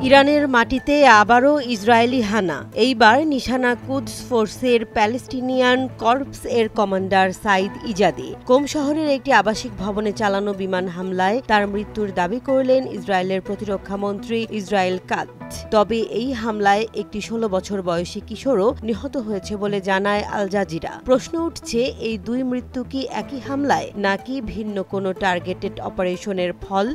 ইরানের মাটিতে আবারও ইসরায়েলি হানা। এইবার নিশানা কুদস ফোর্সের প্যালেস্টিনিয়ান কর্পস এর কমান্ডার সাইদ ইজাদি। কোম শহরের একটি আবাসিক ভবনে চালানো বিমান হামলায় তার মৃত্যুর দাবি করলেন ইসরায়েলের প্রতিরক্ষা মন্ত্রী ইসরায়েল কাৎজ। তবে এই হামলায় একটি 16 বছর বয়সী কিশোরও নিহত হয়েছে বলে জানায় আল জাজিরা। প্রশ্ন উঠছে, এই দুই মৃত্যু কি একই হামলায় নাকি ভিন্ন কোনো টার্গেটেড অপারেশনের ফল?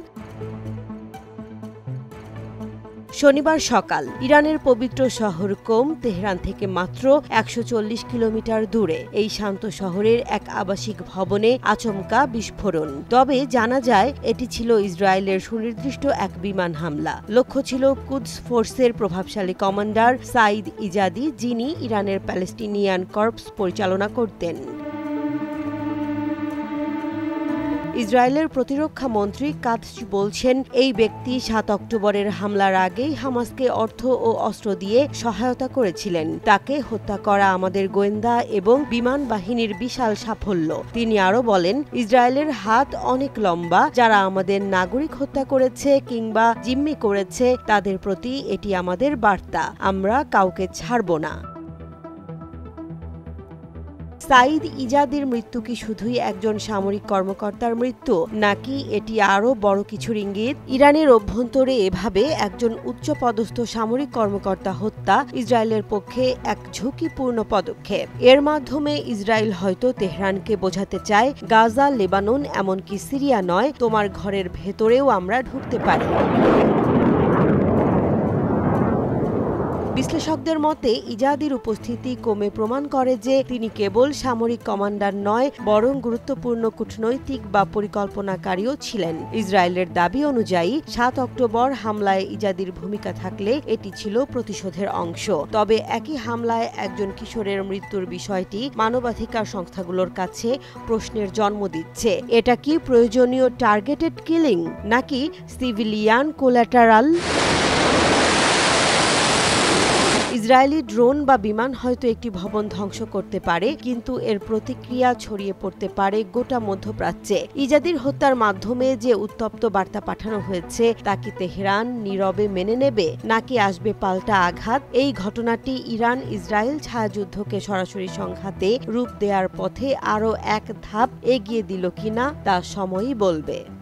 শনিবার সকাল ইরানের পবিত্র শহর কোম তেহরান থেকে মাত্র 140 কিলোমিটার দূরে এই শান্ত শহরের এক আবাসিক ভবনে আচমকা বিস্ফোরণ। তবে জানা যায় এটি ছিল ইসরায়েলের সুনির্দিষ্ট এক বিমান হামলা। লক্ষ্য ছিল কুদস ফোর্সের প্রভাবশালী কমান্ডার সাইদ ইজাদি, যিনি ইরানের প্যালেস্টিনিয়ান কর্পস পরিচালনা করতেন। ইসরায়েলের প্রতিরক্ষা মন্ত্রী কাৎজ বলছেন, এই ব্যক্তি 7 অক্টোবরের হামলার আগেই হামাসকে অর্থ ও অস্ত্র দিয়ে সহায়তা করেছিলেন। তাকে হত্যা করা আমাদের গোয়েন্দা এবং বিমান বাহিনীর বিশাল সাফল্য। তিনি আরও বলেন, ইসরায়েলের হাত অনেক লম্বা। যারা আমাদের নাগরিক হত্যা করেছে কিংবা জিম্মি করেছে তাদের প্রতি এটি আমাদের বার্তা। আমরা কাউকে ছাড়ব না। সাইদ ইজাদির মৃত্যু কি শুধুই একজন সামরিক কর্মকর্তার মৃত্যু, নাকি এটি আরও বড় কিছুর ইঙ্গিত? ইরানের অভ্যন্তরে এভাবে একজন উচ্চপদস্থ সামরিক কর্মকর্তা হত্যা ইসরায়েলের পক্ষে এক ঝুঁকিপূর্ণ পদক্ষেপ। এর মাধ্যমে ইসরায়েল হয়তো তেহরানকে বোঝাতে চায়, গাজা, লেবানন, এমনকি সিরিয়া নয়, তোমার ঘরের ভেতরেও আমরা ঢুকতে পারি। বিশ্লেষকদের মতে ইজাদির উপস্থিতি কোমে প্রমাণ করে যে তিনি কেবল সামরিক কমান্ডার নয়, বরং গুরুত্বপূর্ণ কূটনৈতিক বা পরিকল্পনাকারীও ছিলেন। ইসরায়েলের দাবি অনুযায়ী 7 অক্টোবর হামলায় ইজাদির ভূমিকা থাকলে এটি ছিল প্রতিশোধের অংশ। তবে একই হামলায় একজন কিশোরের মৃত্যুর বিষয়টি মানবাধিকার সংস্থাগুলোর কাছে প্রশ্নের জন্ম দিচ্ছে। এটা কি প্রয়োজনীয় টার্গেটেড কিলিং নাকি সিভিলিয়ান কোল্যাটারাল? ইসরায়েলি ড্রোন বা বিমান হয়তো একটি ভবন ধ্বংস করতে পারে, কিন্তু এর প্রতিক্রিয়া ছড়িয়ে পড়তে পারে গোটা মধ্যপ্রাচ্যে। ইজাদির হত্যার মাধ্যমে যে উত্তপ্ত বার্তা পাঠানো হয়েছে তা কি তেহরান নীরবে মেনে নেবে, নাকি আসবে পাল্টা আঘাত? এই ঘটনাটি ইরান ইসরায়েল ছায়াযুদ্ধকে সরাসরি সংঘাতে রূপ দেওয়ার পথে আরও এক ধাপ এগিয়ে দিল কিনা তা সময়ই বলবে।